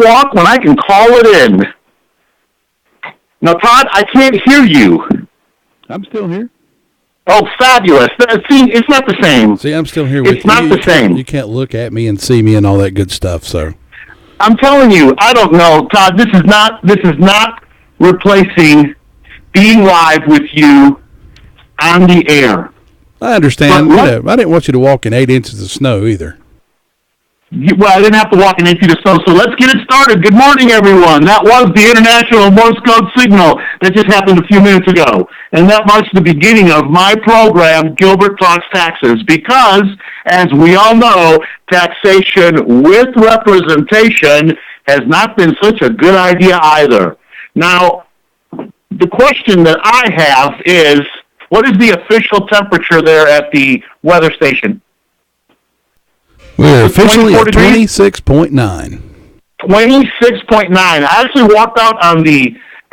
walk when I can call it in? Now, Todd, I can't hear you. I'm still here. Oh, fabulous. See, it's not the same. See, I'm still here with you. It's not the same. You can't look at me and see me and all that good stuff, so. I'm telling you, I don't know, Todd, this is not replacing being live with you on the air. I understand. I didn't want you to walk in 8 inches of snow either. Well, I didn't have to walk in 8 feet of snow, so let's get it started. Good morning, everyone. That was the International Morse Code Signal that just happened a few minutes ago. And that marks the beginning of my program, Gilbert Talks Taxes, because, as we all know, taxation with representation has not been such a good idea either. Now, the question that I have is, what is the official temperature there at the weather station? We're officially at 26.9. 26.9. I actually walked out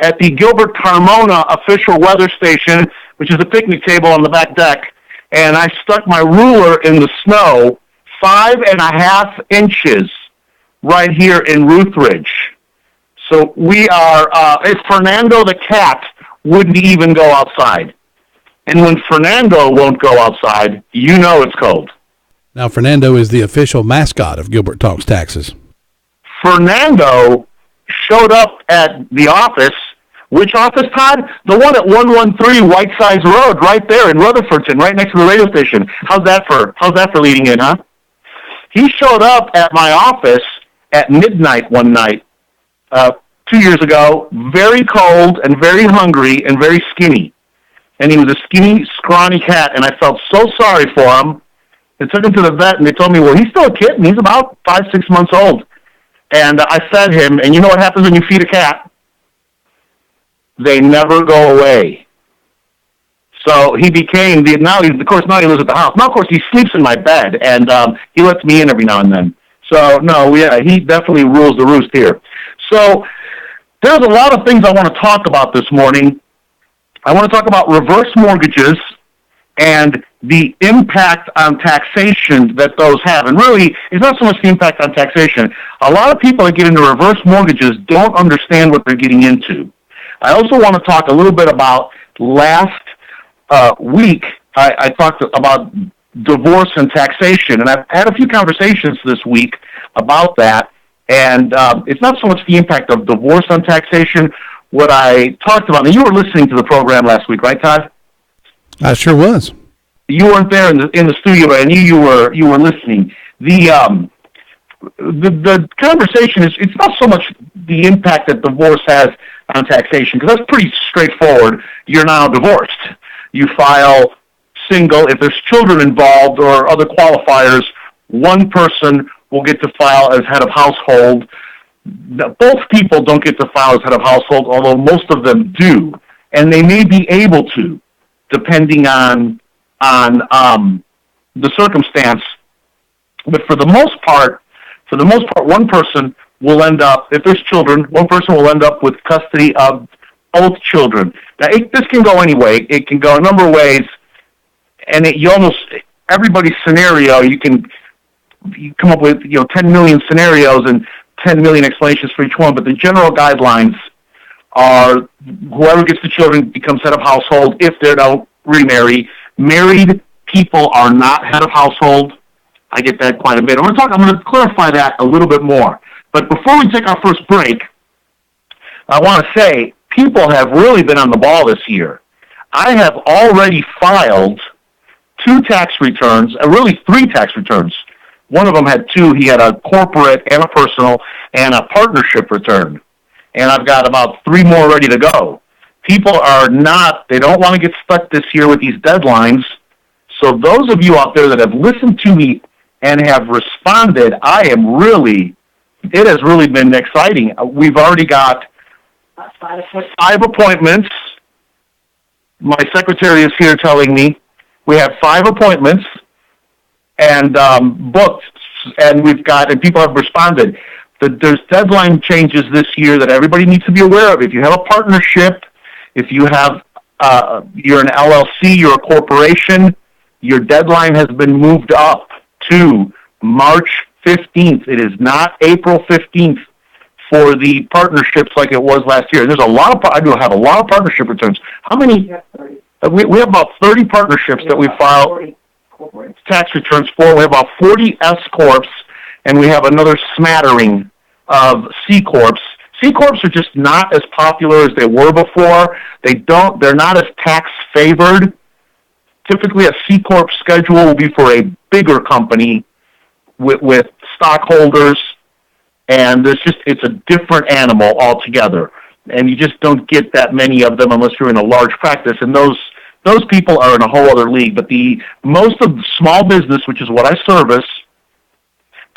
at the Gilbert Carmona official weather station, which is a picnic table on the back deck, and I stuck my ruler in the snow 5.5 inches right here in Ruthridge. So we are, if Fernando the cat wouldn't even go outside. And when Fernando won't go outside, you know it's cold. Now, Fernando is the official mascot of Gilbert Talks Taxes. Fernando showed up at the office. Which office, Todd? The one at 113 Whitesides Road, right there in Rutherfordton, right next to the radio station. How's that for leading in, huh? He showed up at my office at midnight one night 2 years ago, very cold and very hungry and very skinny. And he was a skinny, scrawny cat, and I felt so sorry for him. I took him to the vet, and they told me, well, he's still a kitten. He's about 5-6 months old. And I fed him, and you know what happens when you feed a cat? They never go away. So he became, now he lives at the house. Now, of course, he sleeps in my bed, and he lets me in every now and then. So, no, yeah, he definitely rules the roost here. So there's a lot of things I want to talk about this morning. I want to talk about reverse mortgages and the impact on taxation that those have. And really, it's not so much the impact on taxation. A lot of people that get into reverse mortgages don't understand what they're getting into. I also want to talk a little bit about last week, I talked about divorce and taxation, and I've had a few conversations this week about that. And it's not so much the impact of divorce on taxation. What I talked about, and you were listening to the program last week, right, Todd? I sure was. You weren't there in the studio, but I knew you were listening. The conversation is, it's not so much the impact that divorce has on taxation, because that's pretty straightforward. You're now divorced. You file single. If there's children involved or other qualifiers, one person will get to file as head of household. Both people don't get to file as head of household, although most of them do, and they may be able to, depending on the circumstance. But for the most part, one person will end up, if there's children, one person will end up with custody of both children. Now, this can go any way. It can go a number of ways, and everybody's scenario, you come up with 10 million scenarios and 10 million explanations for each one, but the general guidelines are whoever gets the children becomes head of household if they don't remarry. Married people are not head of household. I get that quite a bit. I'm going to clarify that a little bit more. But before we take our first break, I want to say people have really been on the ball this year. I have already filed 2 tax returns, really 3 tax returns. One of them had 2. He had a corporate and a personal and a partnership return. And I've got about 3 more ready to go. People they don't want to get stuck this year with these deadlines. So those of you out there that have listened to me and have responded, it has really been exciting. We've already got 5 appointments. My secretary is here telling me we have 5 appointments and booked, and people have responded. There's deadline changes this year that everybody needs to be aware of. If you have a partnership, if you have, you're an LLC, you're a corporation, your deadline has been moved up to March 15th. It is not April 15th. for the partnerships like it was last year. There's a lot of, I do have a lot of partnership returns. How many? We have about 30 partnerships that we file tax returns for. We have about 40 S Corps, and we have another smattering of C Corps. C Corps are just not as popular as they were before. They're not as tax favored. Typically, a C Corp schedule will be for a bigger company with stockholders, and it's a different animal altogether. And you just don't get that many of them unless you're in a large practice, and those people are in a whole other league. But most of the small business, which is what I service,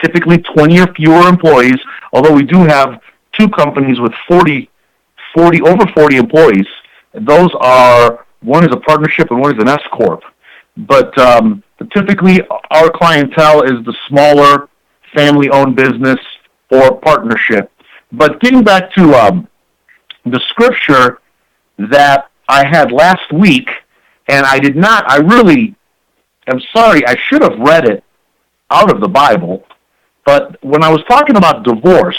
typically 20 or fewer employees, although we do have two companies with over 40 employees. Those are, one is a partnership and one is an S Corp. But typically our clientele is the smaller family-owned business or partnership. But getting back to the scripture that I had last week, and I did not, I really am sorry, I should have read it out of the Bible, but when I was talking about divorce,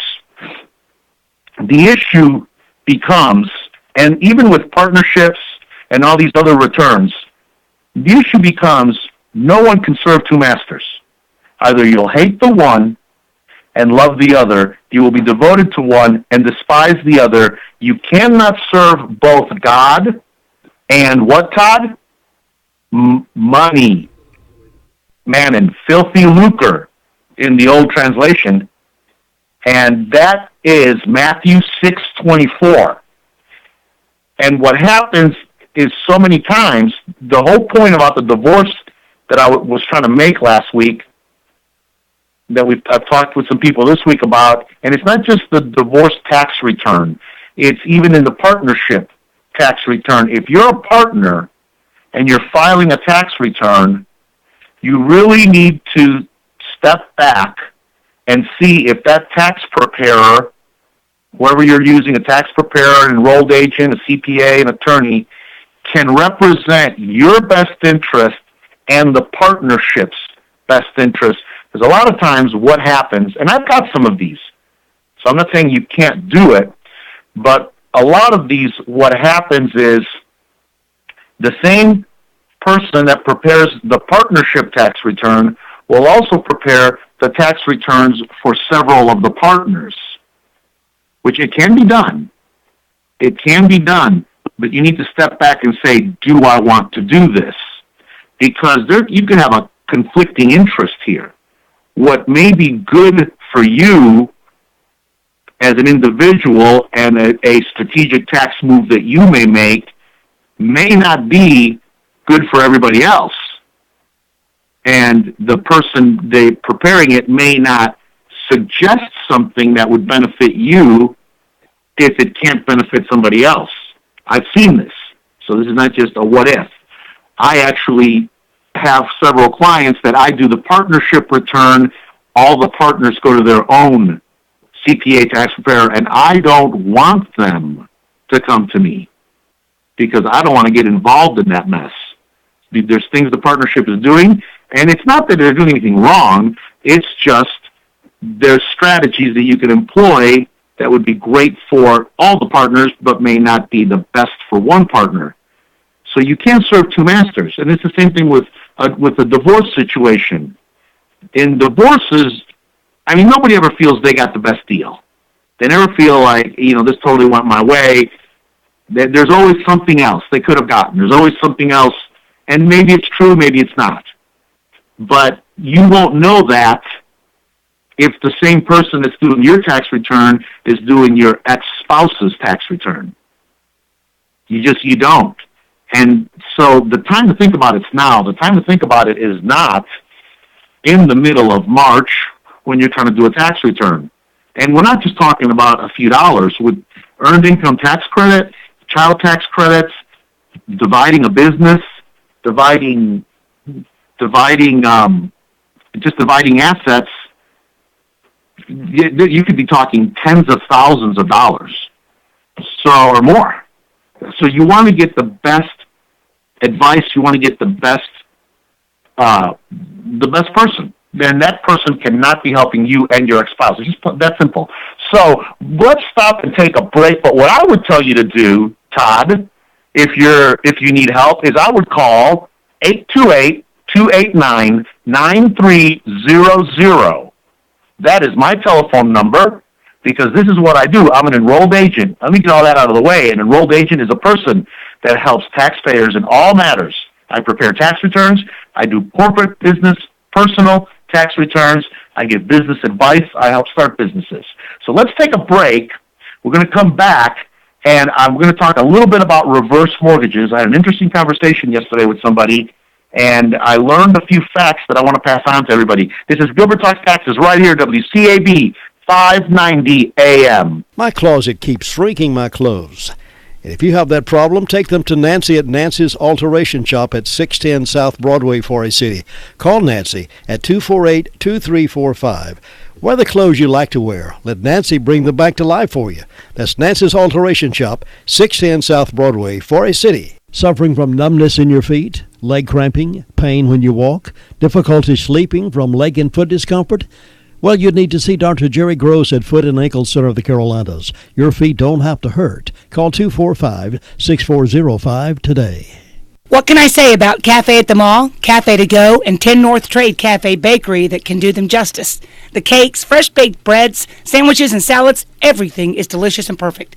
the issue becomes, and even with partnerships and all these other returns, the issue becomes no one can serve two masters. Either you'll hate the one and love the other, you will be devoted to one and despise the other. You cannot serve both God and what, Todd? Money. Mammon, filthy lucre in the old translation. And that is Matthew 6:24. And what happens is so many times, the whole point about the divorce that I was trying to make last week, that I've talked with some people this week about, and it's not just the divorce tax return, it's even in the partnership tax return. If you're a partner and you're filing a tax return, you really need to step back and see if that tax preparer, whoever you're using, a tax preparer, an enrolled agent, a CPA, an attorney, can represent your best interest and the partnership's best interest. Because a lot of times what happens, and I've got some of these, so I'm not saying you can't do it, but a lot of these, what happens is the same person that prepares the partnership tax return will also prepare the tax returns for several of the partners, which it can be done. It can be done, but you need to step back and say, do I want to do this? Because you can have a conflicting interest here. What may be good for you as an individual and a strategic tax move that you may make may not be good for everybody else. And the person preparing it may not suggest something that would benefit you if it can't benefit somebody else. I've seen this. So this is not just a what if. I actually have several clients that I do the partnership return. All the partners go to their own CPA tax preparer, and I don't want them to come to me because I don't want to get involved in that mess. There's things the partnership is doing, and it's not that they're doing anything wrong. It's just there's strategies that you can employ that would be great for all the partners, but may not be the best for one partner. So you can't serve two masters, and it's the same thing with a divorce situation. In divorces, I mean, nobody ever feels they got the best deal. They never feel like, this totally went my way. There's always something else they could have gotten. There's always something else, and maybe it's true, maybe it's not. But you won't know that if the same person that's doing your tax return is doing your ex-spouse's tax return. You don't. And so the time to think about it's now. The time to think about it is not in the middle of March when you're trying to do a tax return. And we're not just talking about a few dollars. With earned income tax credit, child tax credits, dividing a business, dividing assets, you could be talking tens of thousands of dollars, or more. So you want to get the best advice. You want to get the best person, then that person cannot be helping you and your ex-spouse. It's just that simple. So let's stop and take a break. But what I would tell you to do, Todd, if you need help, is I would call 828-289-9300. That is my telephone number, because this is what I do. I'm an enrolled agent. Let me get all that out of the way. An enrolled agent is a person that helps taxpayers in all matters. I prepare tax returns. I do corporate, business, personal tax returns. I give business advice. I help start businesses. So let's take a break. We're going to come back, and I'm going to talk a little bit about reverse mortgages. I had an interesting conversation yesterday with somebody, and I learned a few facts that I want to pass on to everybody. This is Gilbert Talks Taxes right here, WCAB 590 AM. My closet keeps shrinking my clothes. And if you have that problem, take them to Nancy at Nancy's Alteration Shop at 610 South Broadway, Forest City. Call Nancy at 248-2345. Wear the clothes you like to wear. Let Nancy bring them back to life for you. That's Nancy's Alteration Shop, 610 South Broadway, Forest City. Suffering from numbness in your feet, leg cramping, pain when you walk, difficulty sleeping from leg and foot discomfort? Well, you'd need to see Dr. Jerry Gross at Foot and Ankle Center of the Carolinas. Your feet don't have to hurt. Call 245-6405 today. What can I say about Cafe at the Mall, Cafe to Go, and 10 North Trade Cafe Bakery that can do them justice? The cakes, fresh baked breads, sandwiches, and salads, everything is delicious and perfect.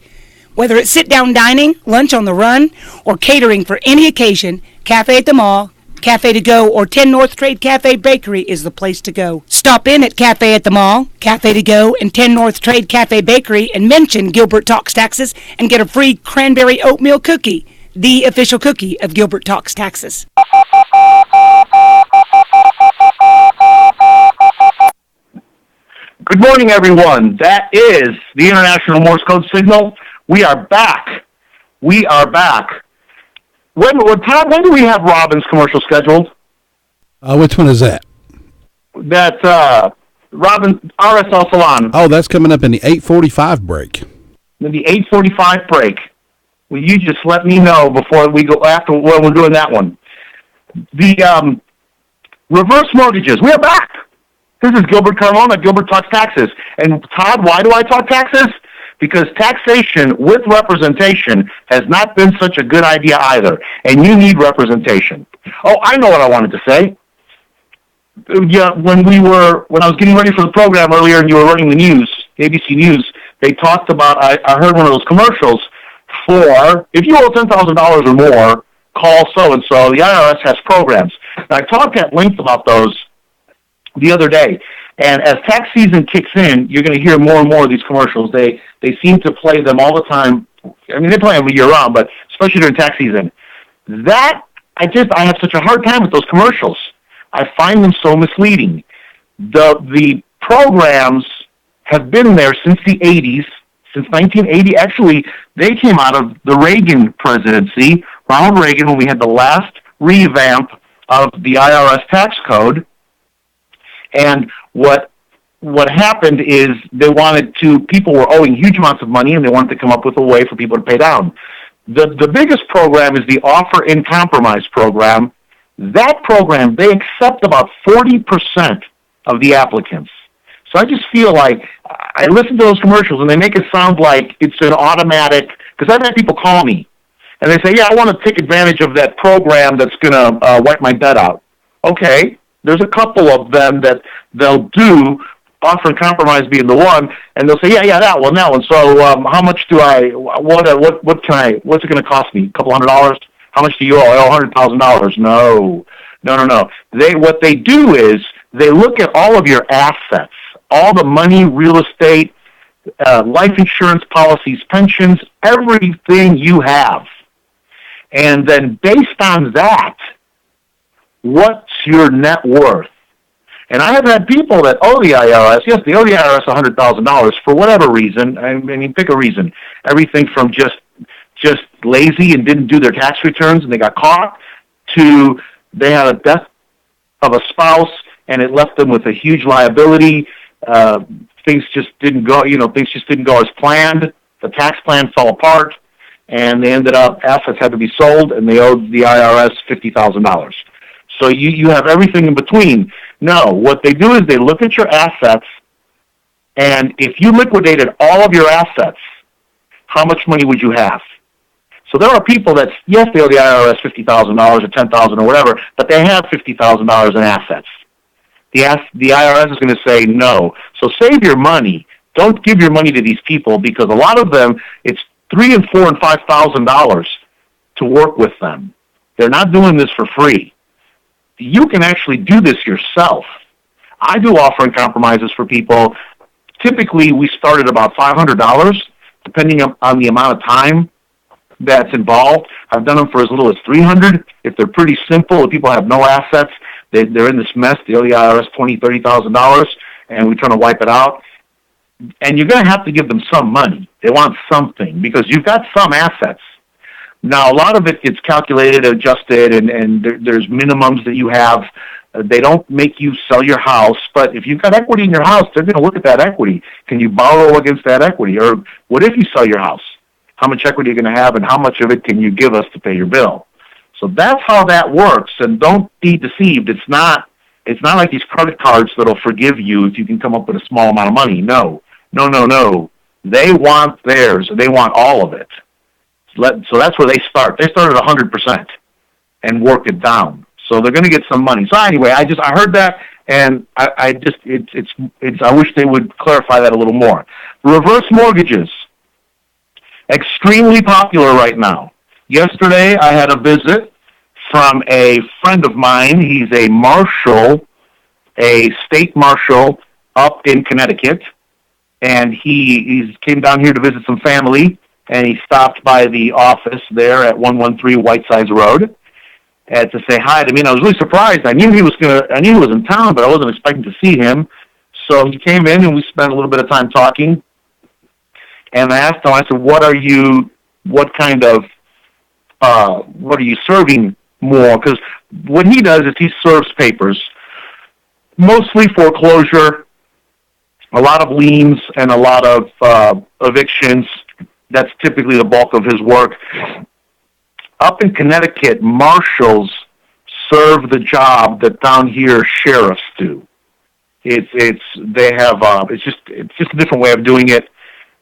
Whether it's sit-down dining, lunch on the run, or catering for any occasion, Cafe at the Mall, Cafe to Go, or 10 North Trade Cafe Bakery is the place to go. Stop in at Cafe at the Mall, Cafe to Go, and 10 North Trade Cafe Bakery and mention Gilbert Talks Taxes and get a free cranberry oatmeal cookie, the official cookie of Gilbert Talks Taxes. Good morning, everyone. That is the International Morse Code Signal. We are back. We are back. Todd, when do we have Robin's commercial scheduled? Which one is that? That Robin RSL Salon. Oh, that's coming up in the 8:45 break. In the 8:45 break. Will you just let me know before we go after when we're doing that one? The reverse mortgages. We are back. This is Gilbert Carmona, Gilbert Talks Taxes. And Todd, why do I talk taxes? Because taxation with representation has not been such a good idea either, and you need representation. Oh, I know what I wanted to say. Yeah, when I was getting ready for the program earlier, and you were running the news, ABC News, they talked about. I heard one of those commercials for if you owe $10,000 or more, call so and so. The IRS has programs. And I talked at length about those the other day. And as tax season kicks in, you're going to hear more and more of these commercials. They seem to play them all the time. I mean, they play them year-round, but especially during tax season. I have such a hard time with those commercials. I find them so misleading. The programs have been there since the 80s, since 1980. Actually, they came out of the Reagan presidency, Ronald Reagan, when we had the last revamp of the IRS tax code. And what happened is people were owing huge amounts of money, and they wanted to come up with a way for people to pay down. The biggest program is the Offer in Compromise program. That program, they accept about 40% of the applicants. So I just feel like I listen to those commercials, and they make it sound like it's an automatic, because I've had people call me, and they say, yeah, I want to take advantage of that program that's going to wipe my debt out. Okay. There's a couple of them that they'll do, Offer and Compromise being the one, and they'll say, yeah, that one. So how much do what's it going to cost me? A couple $100? How much do you owe? I owe $100,000. No. What they do is they look at all of your assets, all the money, real estate, life insurance policies, pensions, everything you have. And then based on that, what's your net worth? And I have had people that owe the IRS, yes, they owe the IRS $100,000 for whatever reason. I mean, pick a reason. Everything from just lazy and didn't do their tax returns and they got caught, to they had a death of a spouse and it left them with a huge liability. Things just didn't go as planned. The tax plan fell apart, and they ended up, assets had to be sold, and they owed the IRS $50,000. So you have everything in between. No, what they do is they look at your assets, and if you liquidated all of your assets, how much money would you have? So there are people that, yes, they owe the IRS $50,000 or $10,000 or whatever, but they have $50,000 in assets. The IRS is going to say no. So save your money. Don't give your money to these people, because a lot of them, it's $3,000 and $4,000 and $5,000 to work with them. They're not doing this for free. You can actually do this yourself. I do offering compromises for people. Typically, we start at about $500, depending on the amount of time that's involved. I've done them for as little as $300. If they're pretty simple, if people have no assets, they're in this mess, they owe the IRS $20,000, $30,000, and we try to wipe it out. And you're going to have to give them some money. They want something, because you've got some assets. Now, a lot of it gets calculated, adjusted, and there's minimums that you have. They don't make you sell your house, but if you've got equity in your house, they're going to look at that equity. Can you borrow against that equity? Or what if you sell your house? How much equity are you going to have, and how much of it can you give us to pay your bill? So that's how that works, and don't be deceived. It's not like these credit cards that'll forgive you if you can come up with a small amount of money. No. They want theirs. They want all of it. So that's where they start. They start at 100% and work it down. So they're going to get some money. So anyway, I heard that, and I wish they would clarify that a little more. Reverse mortgages, extremely popular right now. Yesterday, I had a visit from a friend of mine. He's a marshal, a state marshal up in Connecticut, and he came down here to visit some family, and he stopped by the office there at 113 Whitesides Road to say hi to me. And I was really surprised. I knew he was in town, but I wasn't expecting to see him. So he came in, and we spent a little bit of time talking. And I asked him, I said, what are you serving more? Because what he does is he serves papers, mostly foreclosure, a lot of liens, and a lot of evictions. That's typically the bulk of his work. Up in Connecticut, marshals serve the job that down here sheriffs do. It's just a different way of doing it.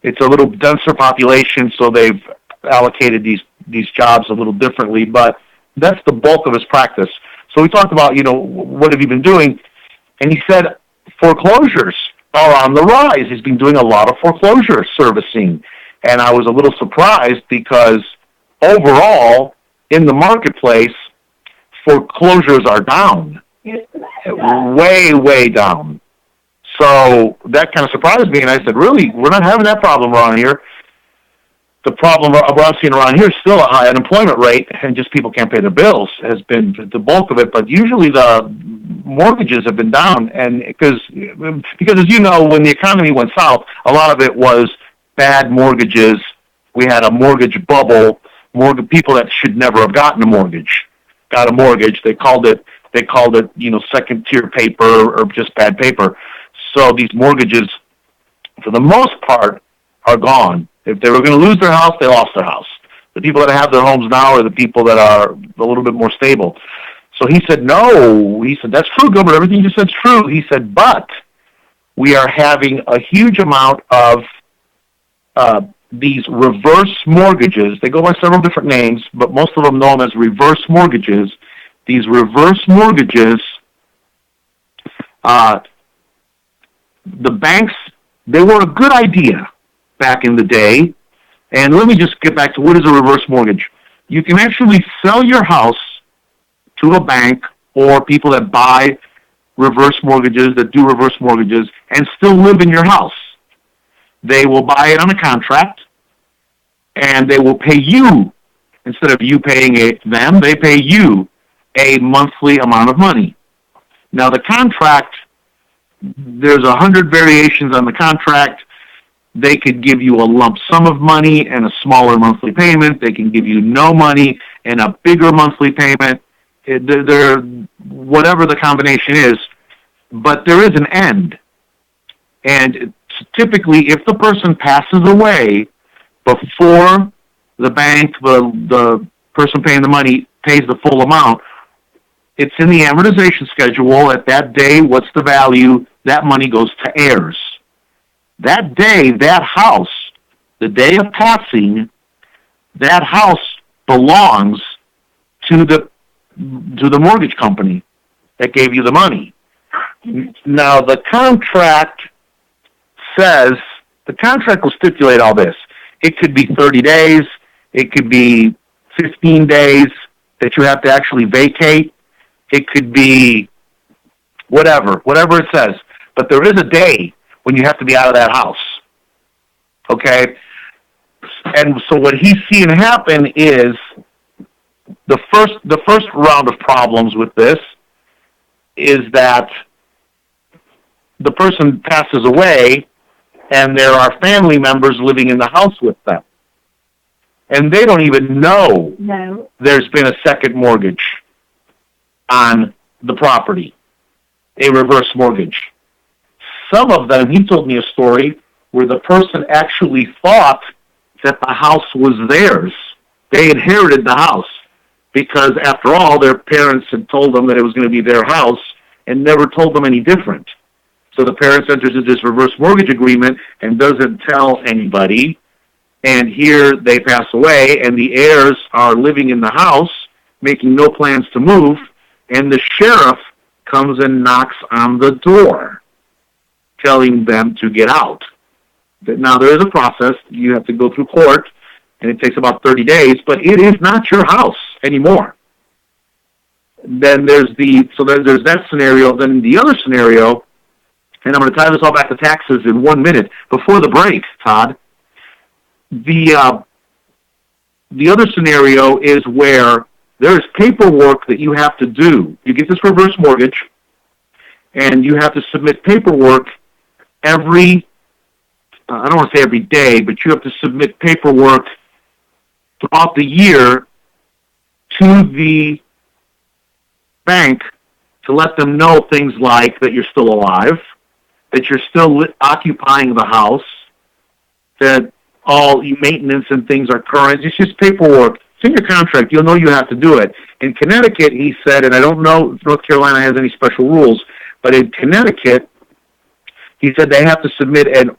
It's a little denser population, so they've allocated these jobs a little differently, but that's the bulk of his practice. So we talked about, what have you been doing? And he said foreclosures are on the rise. He's been doing a lot of foreclosure servicing. And I was a little surprised, because overall in the marketplace, foreclosures are down, way, way down. So that kind of surprised me, and I said, really, we're not having that problem around here. The problem we're seeing around here is still a high unemployment rate, and just people can't pay their bills has been the bulk of it. But usually the mortgages have been down, and because as you know, when the economy went south, a lot of it was bad mortgages. We had a mortgage bubble. People that should never have gotten a mortgage got a mortgage. They called it second tier paper or just bad paper. So these mortgages, for the most part, are gone. If they were going to lose their house, they lost their house. The people that have their homes now are the people that are a little bit more stable. So he said, no. He said, that's true, Gilbert. Everything you said is true. He said, but we are having a huge amount of these reverse mortgages. They go by several different names, but most of them know them as reverse mortgages. These reverse mortgages, the banks, they were a good idea back in the day. And let me just get back to what is a reverse mortgage. You can actually sell your house to a bank or people that buy reverse mortgages, that do reverse mortgages, and still live in your house. They will buy it on a contract, and they will pay you, instead of you paying them, they pay you a monthly amount of money. Now, the contract, there's 100 variations on the contract. They could give you a lump sum of money and a smaller monthly payment. They can give you no money and a bigger monthly payment. They're whatever the combination is, but there is an end. And typically, if the person passes away before the bank, the person paying the money, pays the full amount, It's in the amortization schedule. At that day, what's the value? That money goes to heirs. That day, that house, the day of passing, that house belongs to the mortgage company that gave you the money. Now, the contract will stipulate all this. It could be 30 days. It could be 15 days that you have to actually vacate. It could be whatever it says. But there is a day when you have to be out of that house. Okay? And so what he's seeing happen is the first round of problems with this is that the person passes away and there are family members living in the house with them. And they don't even know there's been a second mortgage on the property, a reverse mortgage. Some of them, he told me a story where the person actually thought that the house was theirs. They inherited the house because, after all, their parents had told them that it was going to be their house and never told them any different. So the parents enters into this reverse mortgage agreement and doesn't tell anybody. And here they pass away, and the heirs are living in the house, making no plans to move, and the sheriff comes and knocks on the door, telling them to get out. Now, there is a process. You have to go through court, and it takes about 30 days, but it is not your house anymore. Then there's that scenario. Then the other scenario, and I'm going to tie this all back to taxes in 1 minute, before the break, Todd. The other scenario is where there is paperwork that you have to do. You get this reverse mortgage, and you have to submit paperwork I don't want to say every day, but you have to submit paperwork throughout the year to the bank to let them know things like that you're still alive, that you're still occupying the house, that all maintenance and things are current. It's just paperwork. It's in your contract. You'll know you have to do it. In Connecticut, he said, and I don't know if North Carolina has any special rules, but in Connecticut, he said they have to submit an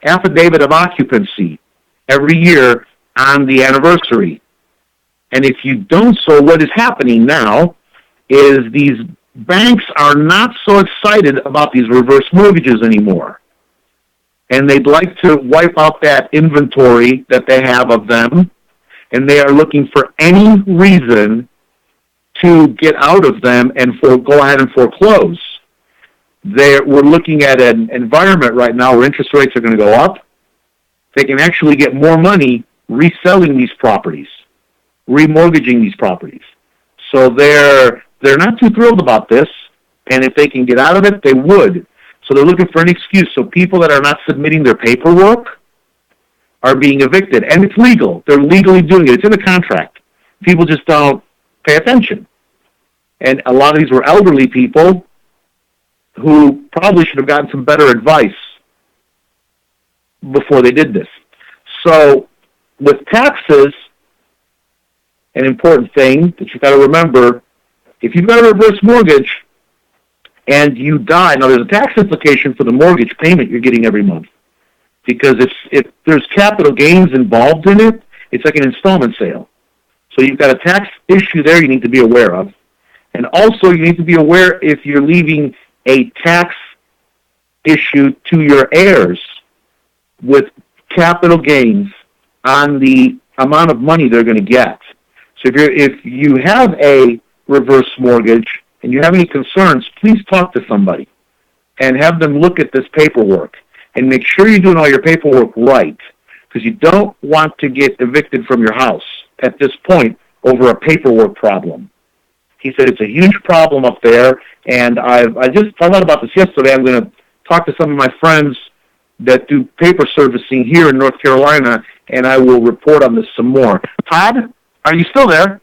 affidavit of occupancy every year on the anniversary. And if you don't, so what is happening now is these banks are not so excited about these reverse mortgages anymore. And they'd like to wipe out that inventory that they have of them, and they are looking for any reason to get out of them and go ahead and foreclose. We're looking at an environment right now where interest rates are going to go up. They can actually get more money reselling these properties, remortgaging these properties. So they're not too thrilled about this, and if they can get out of it, they would. So they're looking for an excuse. So people that are not submitting their paperwork are being evicted. And it's legal. They're legally doing it. It's in the contract. People just don't pay attention. And a lot of these were elderly people who probably should have gotten some better advice before they did this. So with taxes, an important thing that you've got to remember, if you've got a reverse mortgage and you die, now there's a tax implication for the mortgage payment you're getting every month. Because if there's capital gains involved in it, it's like an installment sale. So you've got a tax issue there you need to be aware of. And also you need to be aware if you're leaving a tax issue to your heirs with capital gains on the amount of money they're going to get. So if you have a reverse mortgage and you have any concerns, please talk to somebody and have them look at this paperwork and make sure you're doing all your paperwork right, because you don't want to get evicted from your house at this point over a paperwork problem. He said it's a huge problem up there, and I found out about this yesterday. I'm going to talk to some of my friends that do paper servicing here in North Carolina, and I will report on this some more. Todd, are you still there?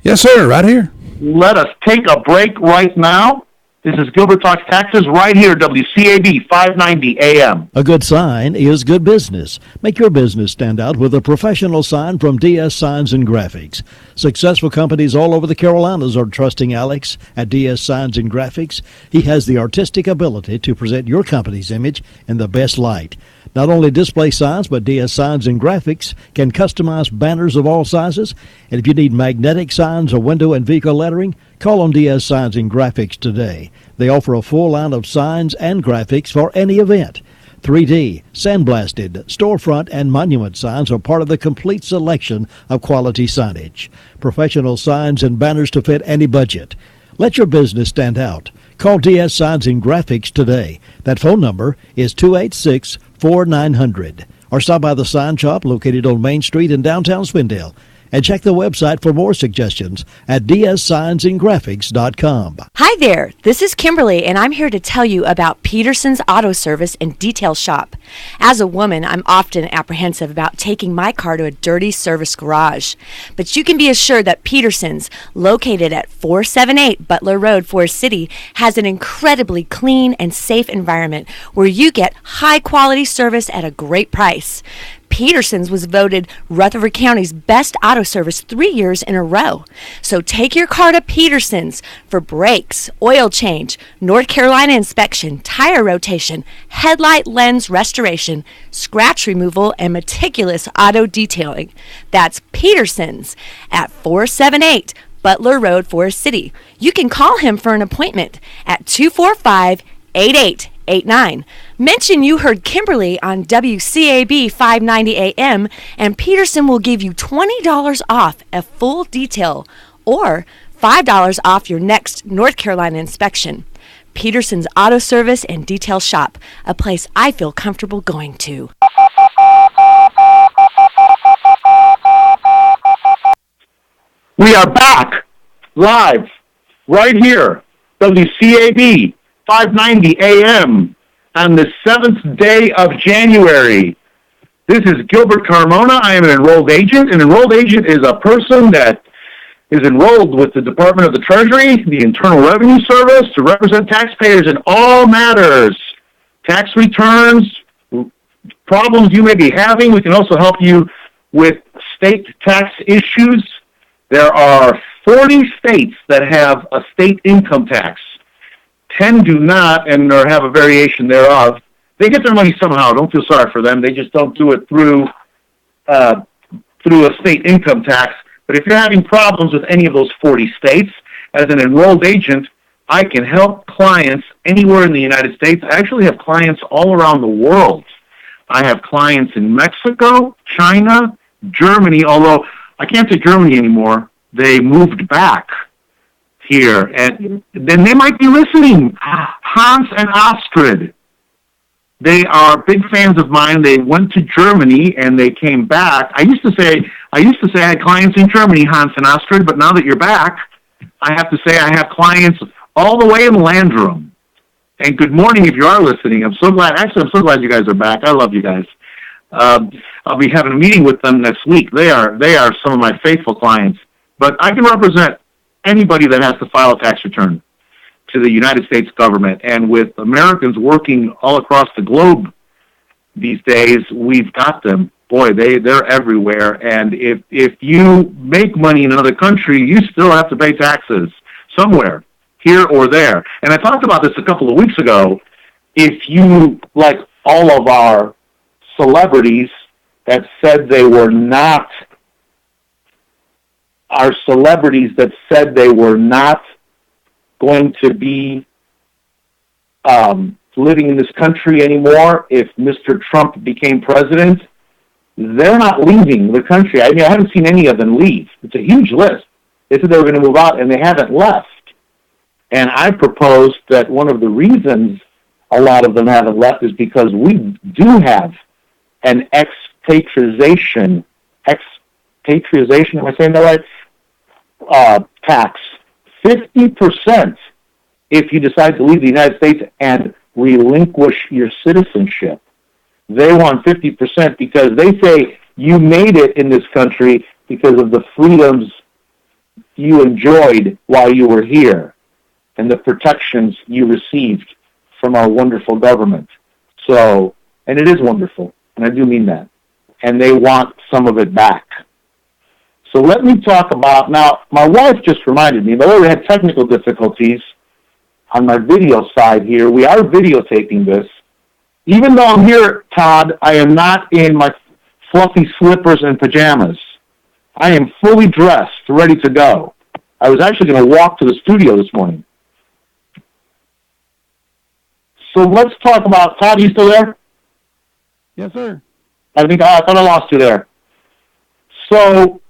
Yes, sir, right here. Let us take a break right now, This is Gilbert Talks Taxes right here, WCAB 590 AM. A good sign is good business. Make your business stand out with a professional sign from DS Signs and Graphics. Successful companies all over the Carolinas are trusting Alex at DS Signs and Graphics. He has the artistic ability to present your company's image in the best light. Not only display signs, but DS Signs and Graphics can customize banners of all sizes. And if you need magnetic signs or window and vehicle lettering, call on DS Signs and Graphics today. They offer a full line of signs and graphics for any event. 3D, sandblasted, storefront, and monument signs are part of the complete selection of quality signage. Professional signs and banners to fit any budget. Let your business stand out. Call DS Signs and Graphics today. That phone number is 286-4900. Or stop by the sign shop located on Main Street in downtown Spindale. And check the website for more suggestions at dssignsandgraphics.com. Hi there, this is Kimberly, and I'm here to tell you about Peterson's Auto Service and Detail Shop. As a woman, I'm often apprehensive about taking my car to a dirty service garage. But you can be assured that Peterson's, located at 478 Butler Road, Forest City, has an incredibly clean and safe environment where you get high-quality service at a great price. Peterson's was voted Rutherford County's best auto service 3 years in a row. So take your car to Peterson's for brakes, oil change, North Carolina inspection, tire rotation, headlight lens restoration, scratch removal, and meticulous auto detailing. That's Peterson's at 478 Butler Road, Forest City. You can call him for an appointment at 245-8889. Mention you heard Kimberly on WCAB 590 AM, and Peterson will give you $20 off a full detail or $5 off your next North Carolina inspection. Peterson's Auto Service and Detail Shop, a place I feel comfortable going to. We are back live right here, WCAB 590 AM on the 7th day of January. This is Gilbert Carmona. I am an enrolled agent. An enrolled agent is a person that is enrolled with the Department of the Treasury, the Internal Revenue Service, to represent taxpayers in all matters. Tax returns, problems you may be having. We can also help you with state tax issues. There are 40 states that have a state income tax. 10 do not, and or have a variation thereof. They get their money somehow. Don't feel sorry for them. They just don't do it through a state income tax. But if you're having problems with any of those 40 states, as an enrolled agent, I can help clients anywhere in the United States. I actually have clients all around the world. I have clients in Mexico, China, Germany, although I can't say Germany anymore. They moved back here, and then they might be listening. Hans and Astrid, they are big fans of mine. They went to Germany and they came back. I used to say I had clients in Germany, Hans and Astrid, but now that you're back, I have to say I have clients all the way in Landrum. And good morning if you are listening. I'm so glad. Actually, I'm so glad you guys are back. I love you guys. I'll be having a meeting with them next week. They are some of my faithful clients. But I can represent anybody that has to file a tax return to the United States government. And with Americans working all across the globe these days, we've got them. Boy, they're everywhere. And if you make money in another country, you still have to pay taxes somewhere, here or there. And I talked about this a couple of weeks ago. If you, like all of our celebrities that said they were not going to be living in this country anymore if Mr. Trump became president, they're not leaving the country. I mean, I haven't seen any of them leave. It's a huge list. They said they were going to move out, and they haven't left. And I proposed that one of the reasons a lot of them haven't left is because we do have an expatriation, am I saying that right? Tax. 50% if you decide to leave the United States and relinquish your citizenship. They want 50% because they say you made it in this country because of the freedoms you enjoyed while you were here. and the protections you received from our wonderful government. So, and it is wonderful, and I do mean that. And they want some of it back. So let me talk about, now, my wife just reminded me, though we had technical difficulties on my video side here, we are videotaping this. Even though I'm here, Todd, I am not in my fluffy slippers and pajamas. I am fully dressed, ready to go. I was actually going to walk to the studio this morning. So let's talk about, Todd, are you still there? Yes, sir. I thought I lost you there. So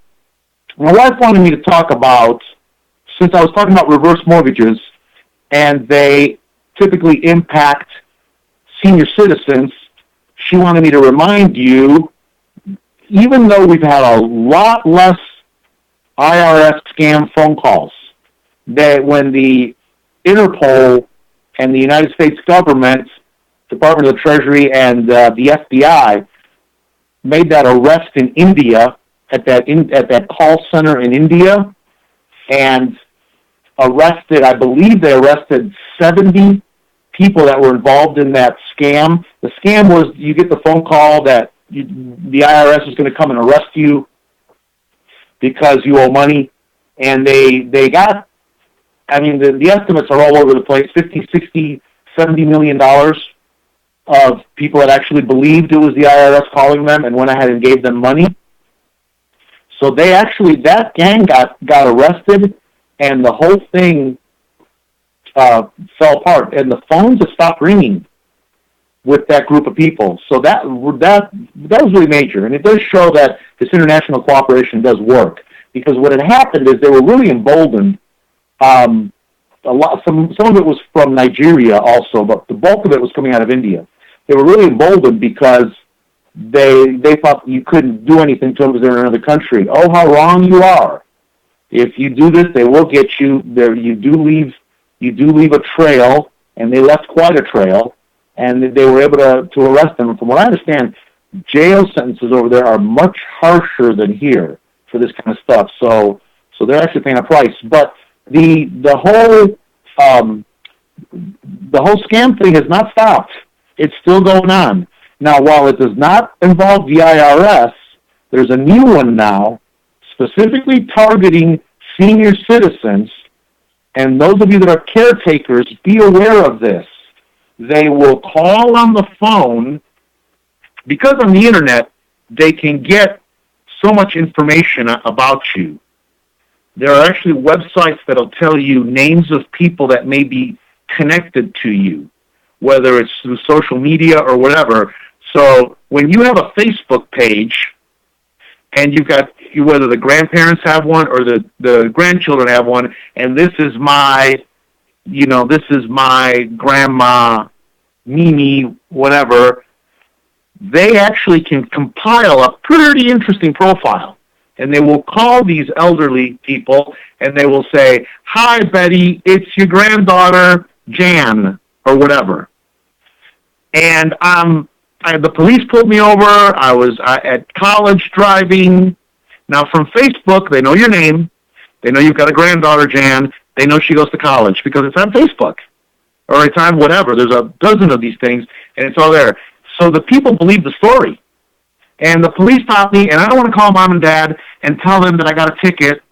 my wife wanted me to talk about, since I was talking about reverse mortgages, and they typically impact senior citizens, she wanted me to remind you, even though we've had a lot less IRS scam phone calls, that when the Interpol and the United States government, Department of the Treasury, and the FBI made that arrest in India at that call center in India, and arrested, I believe they arrested 70 people that were involved in that scam. The scam was you get the phone call that the IRS is going to come and arrest you because you owe money, and they got, I mean, the estimates are all over the place, 50, 60, $70 million of people that actually believed it was the IRS calling them and went ahead and gave them money. So they actually, that gang got arrested, and the whole thing fell apart, and the phones have stopped ringing with that group of people. So that was really major, and it does show that this international cooperation does work, because what had happened is they were really emboldened. Some of it was from Nigeria also, but the bulk of it was coming out of India. They were really emboldened because they thought you couldn't do anything to them because they're in another country. Oh, how wrong you are! If you do this, they will get you. There, you do leave a trail, and they left quite a trail, and they were able to arrest them. From what I understand, jail sentences over there are much harsher than here for this kind of stuff. So they're actually paying a price. But the whole scam thing has not stopped. It's still going on. Now, while it does not involve the IRS, there's a new one now specifically targeting senior citizens, and those of you that are caretakers, be aware of this. They will call on the phone, because on the internet, they can get so much information about you. There are actually websites that'll tell you names of people that may be connected to you, whether it's through social media or whatever. So when you have a Facebook page, and you've got, whether the grandparents have one or the grandchildren have one, and this is my grandma, Mimi, whatever, they actually can compile a pretty interesting profile. And they will call these elderly people, and they will say, "Hi, Betty, it's your granddaughter, Jan," or whatever. And the police pulled me over. I was at college driving. Now, from Facebook, they know your name. They know you've got a granddaughter, Jan. They know she goes to college because it's on Facebook. Or it's on whatever. There's a dozen of these things, and it's all there. So the people believe the story. And the police stopped me, and I don't want to call mom and dad and tell them that I got a ticket.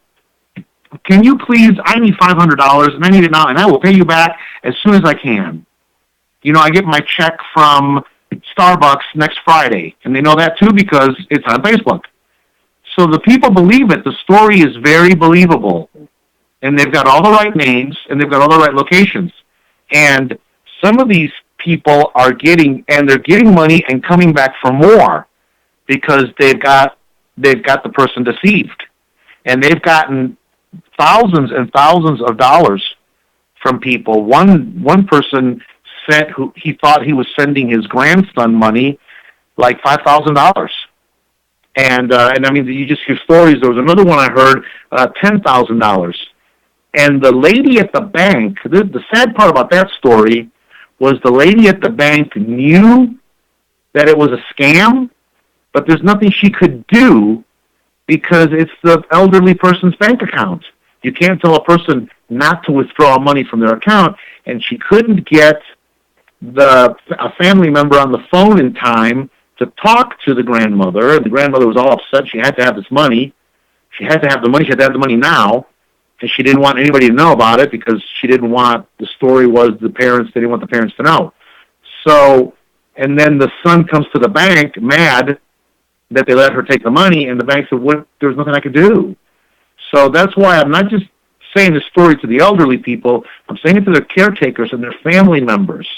Can you please, I need $500, and I need it now, and I will pay you back as soon as I can. You know, I get my check from Starbucks next Friday, and they know that too because it's on Facebook. So the people believe it. The story is very believable, and they've got all the right names, and they've got all the right locations. And some of these people are getting money and coming back for more because they've got the person deceived, and they've gotten thousands and thousands of dollars from people. One person sent, who he thought he was sending his grandson money, like $5,000. And I mean, you just hear stories. There was another one I heard, $10,000. And the lady at the bank, the sad part about that story was the lady at the bank knew that it was a scam, but there's nothing she could do because it's the elderly person's bank account. You can't tell a person not to withdraw money from their account, and she couldn't get a family member on the phone in time to talk to the grandmother. The grandmother was all upset. She had to have this money. She had to have the money. She had to have the money now. And she didn't want anybody to know about it because she didn't want, the story was they didn't want the parents to know. So, and then the son comes to the bank mad that they let her take the money, and the bank said, there's nothing I could do. So that's why I'm not just saying this story to the elderly people, I'm saying it to their caretakers and their family members.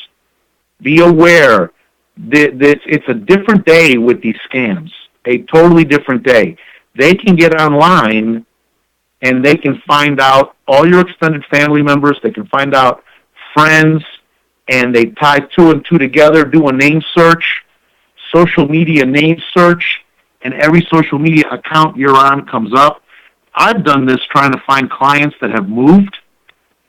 Be aware that it's a different day with these scams, a totally different day. They can get online and they can find out all your extended family members. They can find out friends, and they tie 2 and 2 together, do a name search, social media name search, and every social media account you're on comes up. I've done this trying to find clients that have moved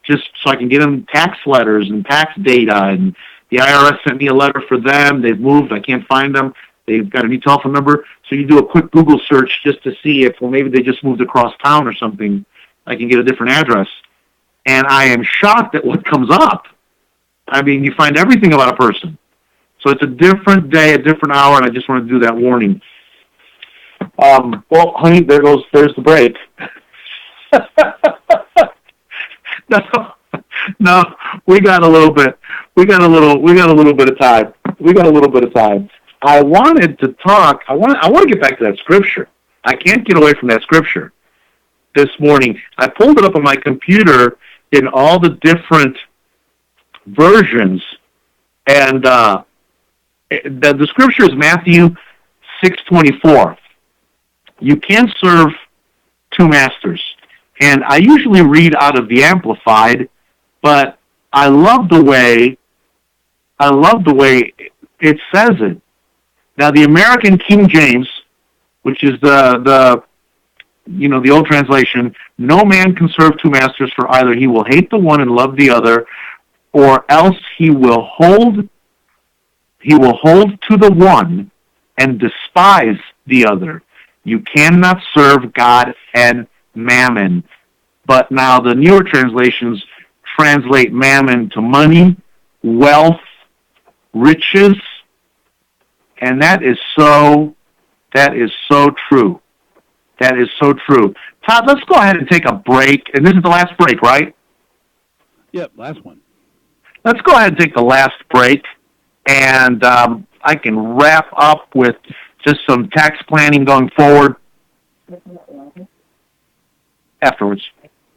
just so I can get them tax letters and tax data, and the IRS sent me a letter for them. They've moved. I can't find them. They've got a new telephone number. So you do a quick Google search just to see if, well, maybe they just moved across town or something. I can get a different address. And I am shocked at what comes up. I mean, you find everything about a person. So it's a different day, a different hour, and I just want to do that warning. Well, honey, there's the break. No, we got a little bit of time. I wanted to talk. I want to get back to that scripture. I can't get away from that scripture this morning. I pulled it up on my computer in all the different versions, and the scripture is Matthew 6:24. You can't serve 2 masters. And I usually read out of the Amplified, but I love the way it says it. Now, the American King James, which is the old translation, no man can serve 2 masters, for either he will hate the one and love the other, or else he will hold to the one and despise the other. You cannot serve God and mammon. But now the newer translations translate mammon to money, wealth, riches, and that is so true. That is so true. Todd, let's go ahead and take a break. And this is the last break, right? Yep, last one. Let's go ahead and take the last break, and I can wrap up with just some tax planning going forward afterwards.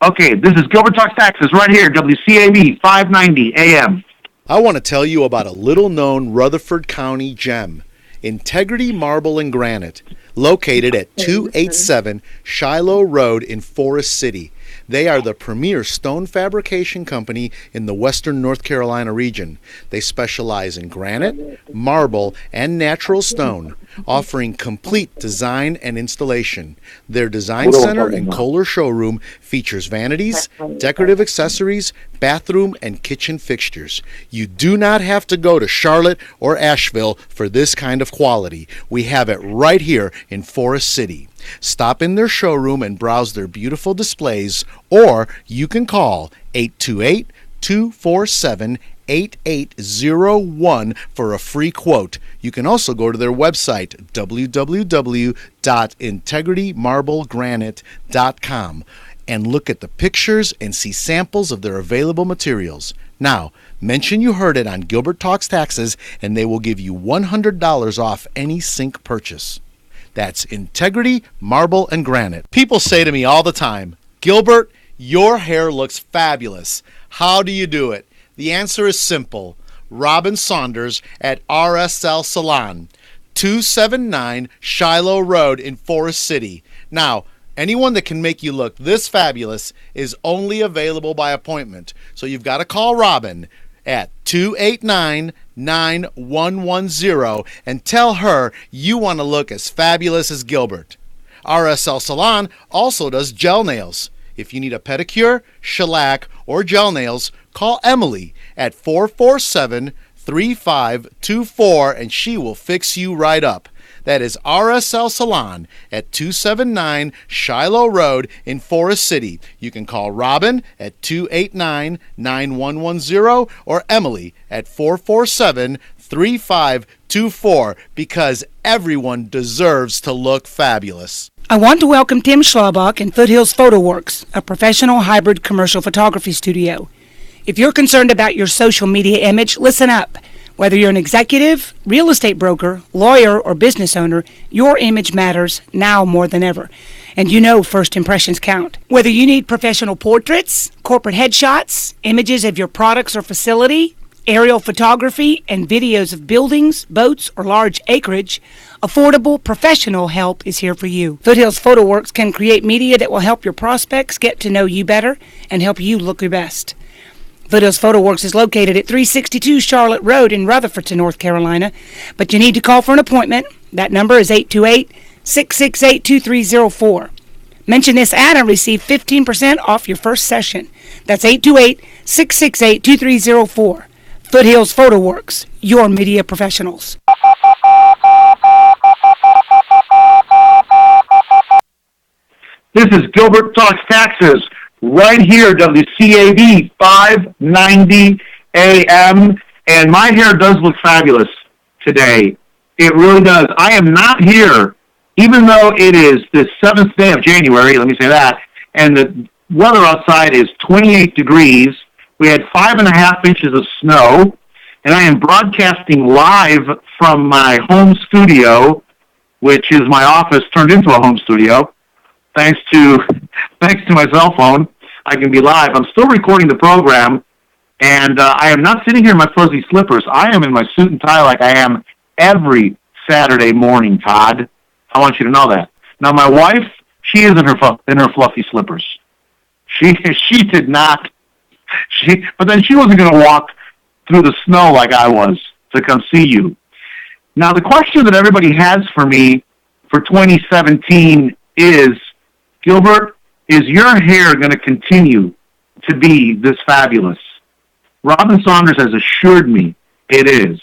Okay, this is Gilbert Talks Taxes right here, WCAB 590 AM. I want to tell you about a little-known Rutherford County gem, Integrity Marble and Granite, located at 287 Shiloh Road in Forest City. They are the premier stone fabrication company in the western North Carolina region. They specialize in granite, marble, and natural stone, offering complete design and installation. Their design center and Kohler showroom features vanities, decorative accessories, bathroom, and kitchen fixtures. You do not have to go to Charlotte or Asheville for this kind of quality. We have it right here in Forest City. Stop in their showroom and browse their beautiful displays, or you can call 828-247-8801 for a free quote. You can also go to their website, www.integritymarblegranite.com, and look at the pictures and see samples of their available materials. Now, mention you heard it on Gilbert Talks Taxes, and they will give you $100 off any sink purchase. That's Integrity Marble and Granite. People say to me all the time, Gilbert, your hair looks fabulous. How do you do it? The answer is simple. Robin Saunders at RSL Salon, 279 Shiloh Road in Forest City. Now, anyone that can make you look this fabulous is only available by appointment. So you've got to call Robin at 289-9110 and tell her you want to look as fabulous as Gilbert. RSL Salon also does gel nails. If you need a pedicure, shellac, or gel nails, call Emily at 447-3524 and she will fix you right up. That is RSL Salon at 279 Shiloh Road in Forest City. You can call Robin at 289-9110 or Emily at 447-3524 because everyone deserves to look fabulous. I want to welcome Tim Schlabach and Foothills Photo Works, a professional hybrid commercial photography studio. If you're concerned about your social media image, listen up. Whether you're an executive, real estate broker, lawyer, or business owner, your image matters now more than ever. And you know first impressions count. Whether you need professional portraits, corporate headshots, images of your products or facility, aerial photography, and videos of buildings, boats, or large acreage, affordable professional help is here for you. Foothills Photo Works can create media that will help your prospects get to know you better and help you look your best. Foothills Photo Works is located at 362 Charlotte Road in Rutherfordton, North Carolina, but you need to call for an appointment. That number is 828-668-2304. Mention this ad and receive 15% off your first session. That's 828-668-2304. Foothills Photo Works, your media professionals. This is Gilbert Talks Taxes, right here, WCAB 590 AM, and my hair does look fabulous today. It really does. I am not here, even though it is the 7th day of January, let me say that, and the weather outside is 28 degrees. We had 5.5 inches of snow, and I am broadcasting live from my home studio, which is my office turned into a home studio. Thanks to my cell phone, I can be live. I'm still recording the program, and I am not sitting here in my fuzzy slippers. I am in my suit and tie like I am every Saturday morning, Todd. I want you to know that. Now, my wife, she is in her fluffy slippers. She did not. But then she wasn't going to walk through the snow like I was to come see you. Now, the question that everybody has for me for 2017 is, Gilbert, is your hair going to continue to be this fabulous? Robin Saunders has assured me it is.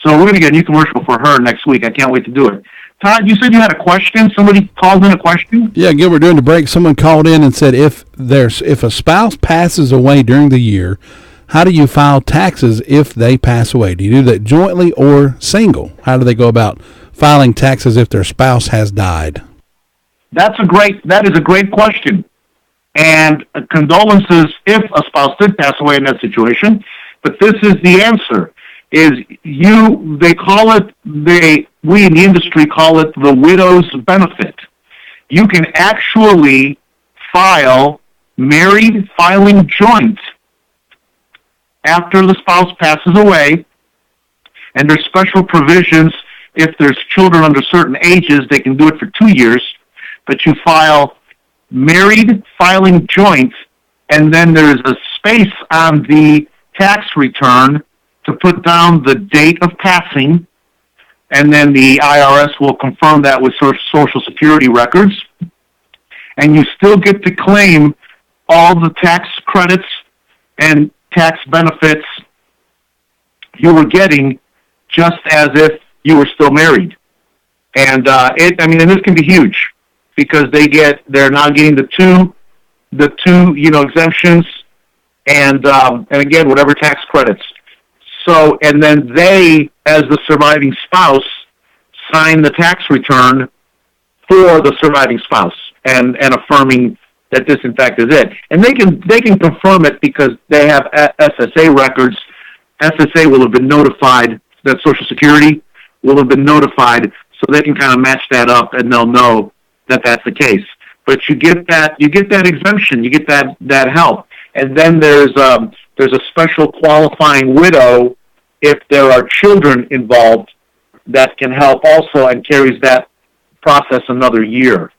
So we're going to get a new commercial for her next week. I can't wait to do it. Todd, you said you had a question? Somebody called in a question? Yeah, Gilbert, during the break, someone called in and said if a spouse passes away during the year, how do you file taxes if they pass away? Do you do that jointly or single? How do they go about filing taxes if their spouse has died? That is a great question. And condolences if a spouse did pass away in that situation. But this is the answer. We in the industry call it the widow's benefit. You can actually file married filing joint after the spouse passes away, and there's special provisions. If there's children under certain ages, they can do it for 2 years, but you file married filing joint, and then there's a space on the tax return to put down the date of passing, and then the IRS will confirm that with Social Security records, and you still get to claim all the tax credits and tax benefits you were getting just as if you were still married. And and this can be huge because they're now getting the two exemptions and again, whatever tax credits. So, and then they, as the surviving spouse, sign the tax return for the surviving spouse and affirming that this, in fact, is it. And they can confirm it because they have SSA records. SSA will have been notified, that Social Security will have been notified, so they can kind of match that up, and they'll know that that's the case. But you get that exemption, you get that help. And then there's a special qualifying widow if there are children involved that can help also and carries that process another year.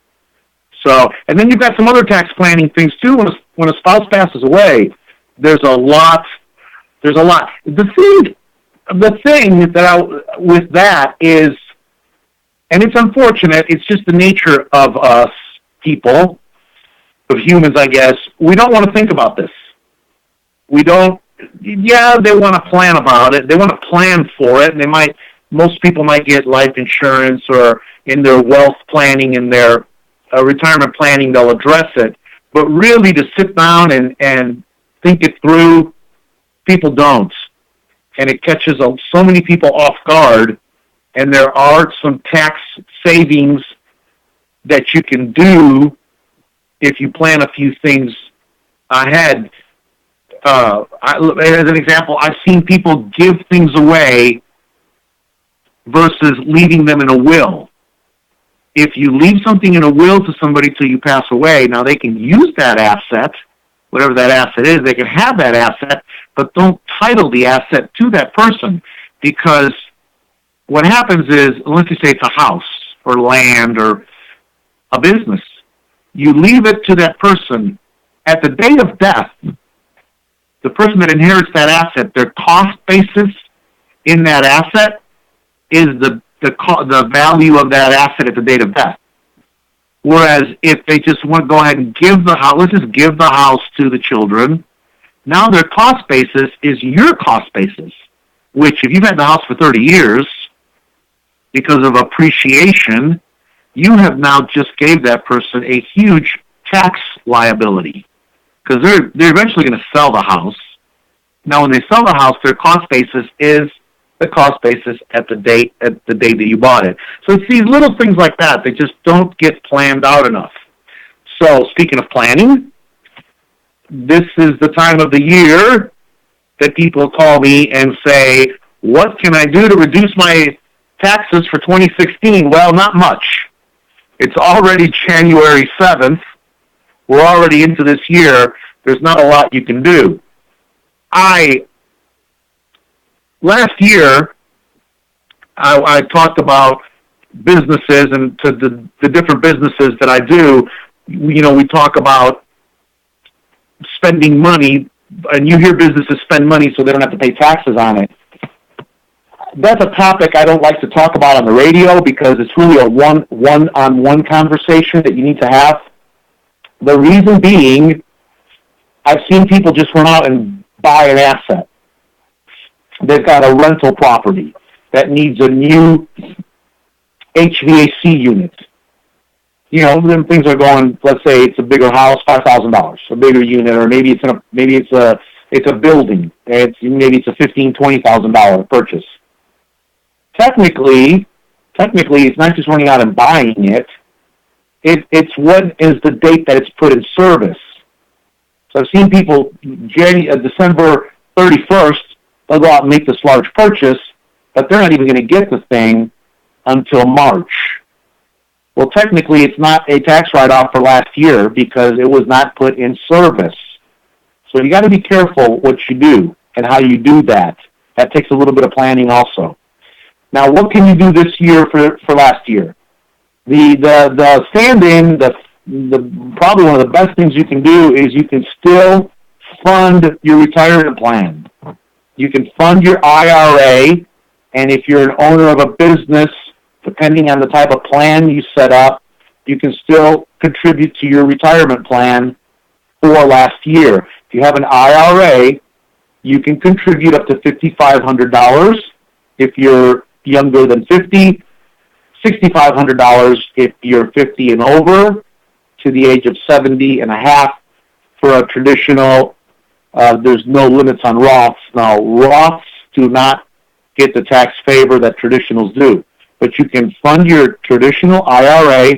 So, and then you've got some other tax planning things too. When a spouse passes away, there's a lot. The thing with that is, and it's unfortunate, it's just the nature of us people, of humans, I guess. We don't want to think about this. They want to plan about it. They want to plan for it, and they might most people might get life insurance, or in their wealth planning, in their retirement planning, they'll address it. But really, to sit down and think it through, people don't. And it catches so many people off guard. And there are some tax savings that you can do if you plan a few things ahead. As an example, I've seen people give things away versus leaving them in a will. If you leave something in a will to somebody till you pass away, now they can use that asset, whatever that asset is, they can have that asset, but don't title the asset to that person, because what happens is, let's just say it's a house or land or a business. You leave it to that person. At the date of death, the person that inherits that asset, their cost basis in that asset is the value of that asset at the date of death. Whereas if they just want to go ahead and give the house, let's just give the house to the children, now their cost basis is your cost basis, which if you've had the house for 30 years, because of appreciation, you have now just gave that person a huge tax liability, because they're eventually going to sell the house. Now, when they sell the house, their cost basis is the cost basis at the date that you bought it. So it's these little things like that that just don't get planned out enough. So speaking of planning, this is the time of the year that people call me and say, what can I do to reduce my taxes for 2016? Well, not much. It's already January 7th. We're already into this year. There's not a lot you can do. Last year, I talked about businesses, and to the different businesses that I do, we talk about spending money, and you hear businesses spend money so they don't have to pay taxes on it. That's a topic I don't like to talk about on the radio, because it's really a one-on-one conversation that you need to have. The reason being, I've seen people just run out and buy an asset. They've got a rental property that needs a new HVAC unit. Then things are going, let's say it's a bigger house, $5,000, a bigger unit, or maybe it's a building. Maybe it's a $15,000, $20,000 purchase. Technically, it's not just running out and buying it. It's what is the date that it's put in service. So I've seen people, December 31st, they'll go out and make this large purchase, but they're not even going to get the thing until March. Well, technically, it's not a tax write-off for last year because it was not put in service. So you got to be careful what you do and how you do that. That takes a little bit of planning also. Now, what can you do this year for last year? The stand-in, probably one of the best things you can do is you can still fund your retirement plan. You can fund your IRA, and if you're an owner of a business, depending on the type of plan you set up, you can still contribute to your retirement plan for last year. If you have an IRA, you can contribute up to $5,500 if you're younger than 50, $6,500 if you're 50 and over, to the age of 70 and a half for a traditional. There's no limits on Roths. Now, Roths do not get the tax favor that traditionals do. But you can fund your traditional IRA,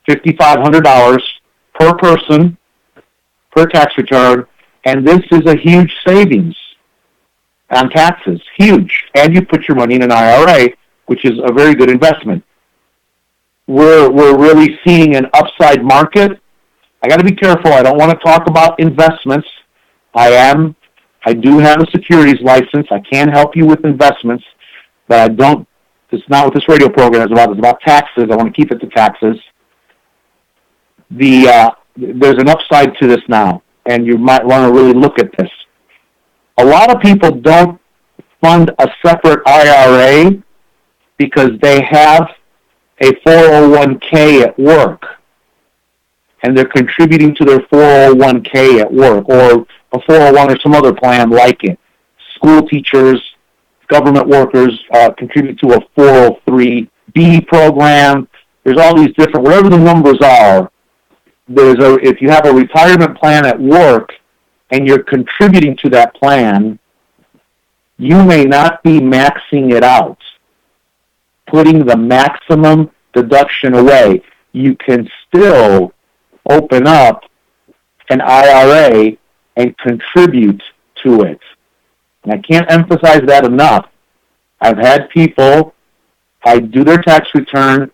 $5,500 per person, per tax return, and this is a huge savings on taxes, huge. And you put your money in an IRA, which is a very good investment. We're really seeing an upside market. I got to be careful. I don't want to talk about investments. I do have a securities license. I can help you with investments, but I don't. It's not what this radio program is about. It's about taxes. I want to keep it to taxes. There's an upside to this now, and you might want to really look at this. A lot of people don't fund a separate IRA because they have a 401k at work, and they're contributing to their 401k at work, or a 401 or some other plan like it. School teachers, government workers contribute to a 403B program. There's all these different, whatever the numbers are, if you have a retirement plan at work and you're contributing to that plan, you may not be maxing it out, putting the maximum deduction away. You can still open up an IRA and contribute to it. And I can't emphasize that enough. I've had people, I do their tax return,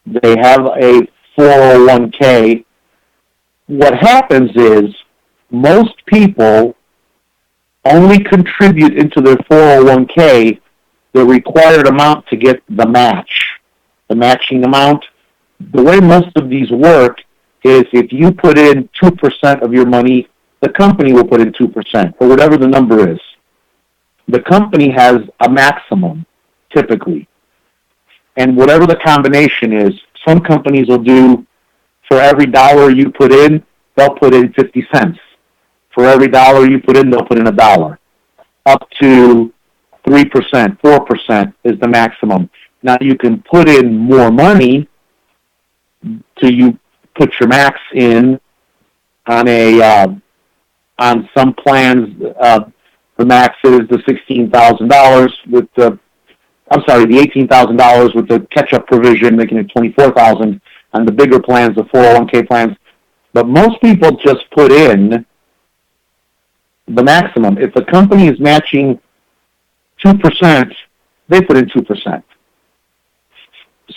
they have a 401k. What happens is most people only contribute into their 401k the required amount to get the match, the matching amount. The way most of these work is if you put in 2% of your money, the company will put in 2%, or whatever the number is. The company has a maximum, typically. And whatever the combination is, some companies will do, for every dollar you put in, they'll put in 50 cents. For every dollar you put in, they'll put in $1. Up to 3%, 4% is the maximum. Now you can put in more money till you put your max in on some plans. The max is the $16,000 with the $18,000 with the catch-up provision, making it $24,000 on the bigger plans, the 401k plans. But most people just put in the maximum. If the company is matching 2%, they put in 2%.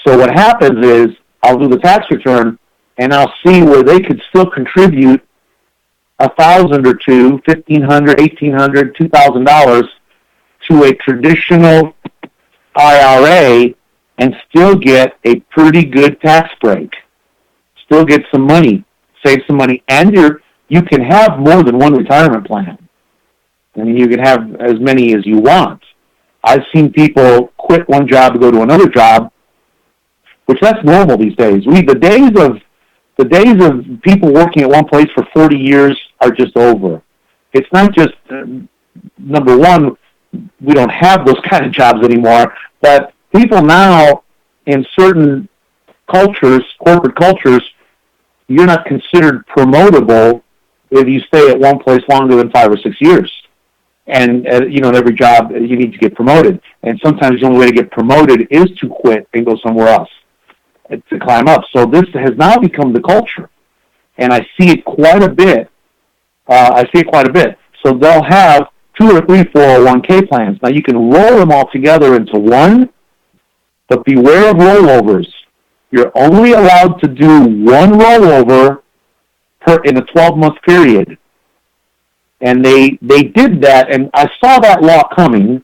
So what happens is I'll do the tax return and I'll see where they could still contribute $1,000 or two, $1,500, $1,800, $2,000 to a traditional IRA and still get a pretty good tax break. Still get some money, save some money, and you can have more than one retirement plan. I mean, you can have as many as you want. I've seen people quit one job to go to another job, which that's normal these days. The days of people working at one place for 40 years are just over. It's not just, number one, we don't have those kind of jobs anymore, but people now in certain cultures, corporate cultures, you're not considered promotable if you stay at one place longer than 5 or 6 years. And, in every job you need to get promoted. And sometimes the only way to get promoted is to quit and go somewhere else to climb up. So this has now become the culture. And I see it quite a bit. So they'll have 2 or 3 401k plans. Now you can roll them all together into one, but beware of rollovers. You're only allowed to do one rollover in a 12-month period. And they did that, and I saw that law coming.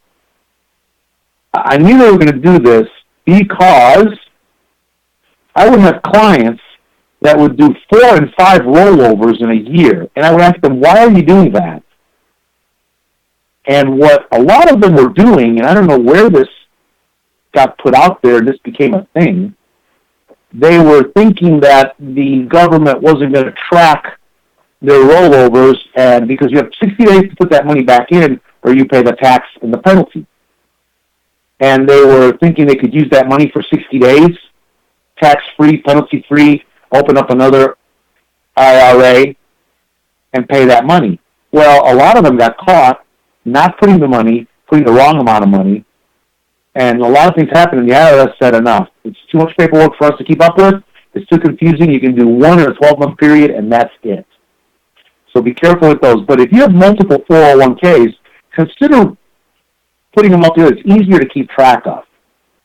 I knew they were going to do this because I would have clients that would do 4 and 5 rollovers in a year. And I would ask them, why are you doing that? And what a lot of them were doing, and I don't know where this got put out there, this became a thing, they were thinking that the government wasn't going to track their rollovers, and because you have 60 days to put that money back in, or you pay the tax and the penalty. And they were thinking they could use that money for 60 days, tax-free, penalty-free, open up another IRA, and pay that money. Well, a lot of them got caught not putting the money, putting the wrong amount of money, and a lot of things happened, and the IRS said enough. It's too much paperwork for us to keep up with. It's too confusing. You can do one in a 12-month period, and that's it. So be careful with those. But if you have multiple 401ks, consider putting them all together. It's easier to keep track of.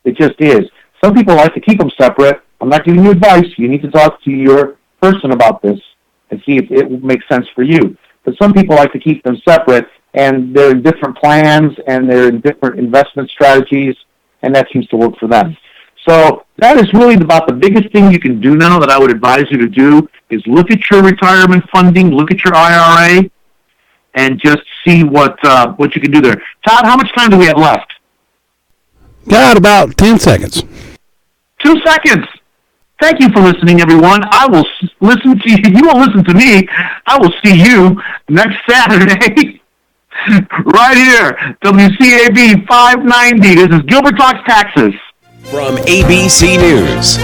It just is. Some people like to keep them separate. I'm not giving you advice. You need to talk to your person about this and see if it makes sense for you. But some people like to keep them separate, and they're in different plans, and they're in different investment strategies, and that seems to work for them. So that is really about the biggest thing you can do now that I would advise you to do is look at your retirement funding, look at your IRA, and just see what you can do there. Todd, how much time do we have left? Got about 10 seconds. 2 seconds. Thank you for listening, everyone. I will listen to you. You will listen to me. I will see you next Saturday Right here, WCAB 590. This is Gilbert Talks Taxes. From ABC News,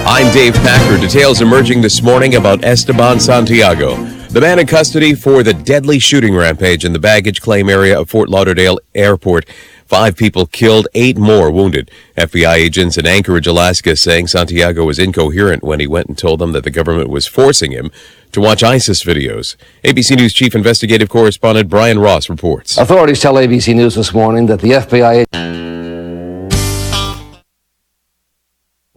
I'm Dave Packer. Details emerging this morning about Esteban Santiago, the man in custody for the deadly shooting rampage in the baggage claim area of Fort Lauderdale Airport. 5 people killed, 8 more wounded. FBI agents in Anchorage, Alaska, saying Santiago was incoherent when he went and told them that the government was forcing him to watch ISIS videos. ABC News Chief Investigative Correspondent Brian Ross reports. Authorities tell ABC News this morning that the FBI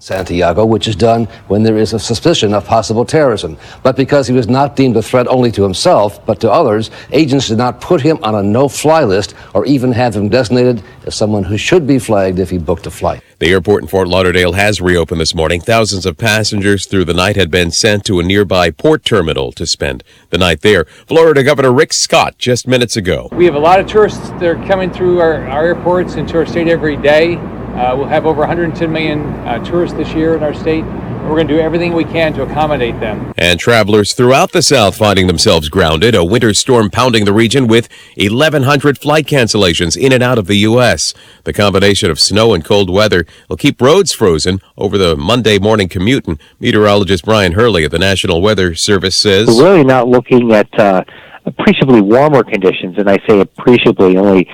Santiago, which is done when there is a suspicion of possible terrorism. But because he was not deemed a threat only to himself, but to others, agents did not put him on a no-fly list or even have him designated as someone who should be flagged if he booked a flight. The airport in Fort Lauderdale has reopened this morning. Thousands of passengers through the night had been sent to a nearby port terminal to spend the night there. Florida Governor Rick Scott just minutes ago. We have a lot of tourists that are coming through our airports into our state every day. We'll have over 110 million tourists this year in our state. We're going to do everything we can to accommodate them. And travelers throughout the South finding themselves grounded. A winter storm pounding the region with 1,100 flight cancellations in and out of the U.S. The combination of snow and cold weather will keep roads frozen over the Monday morning commute. And meteorologist Brian Hurley at the National Weather Service says, we're really not looking at appreciably warmer conditions, and I say appreciably, only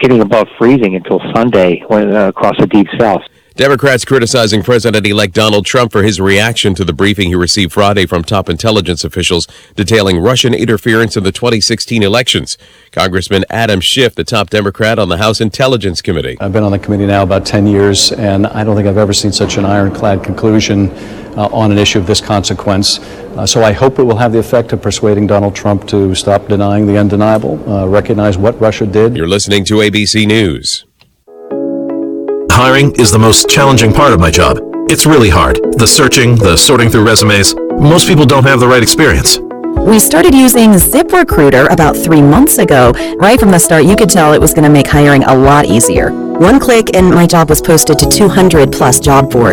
getting above freezing until Sunday across the deep south. Democrats criticizing President-elect Donald Trump for his reaction to the briefing he received Friday from top intelligence officials detailing Russian interference in the 2016 elections. Congressman Adam Schiff, the top Democrat on the House Intelligence Committee. I've been on the committee now about 10 years, and I don't think I've ever seen such an ironclad conclusion on an issue of this consequence. So I hope it will have the effect of persuading Donald Trump to stop denying the undeniable, recognize what Russia did. You're listening to ABC News. Hiring is the most challenging part of my job. It's really hard. The searching, the sorting through resumes. Most people don't have the right experience. We started using ZipRecruiter about 3 months ago. Right from the start, you could tell it was going to make hiring a lot easier. One click and my job was posted to 200 plus job boards.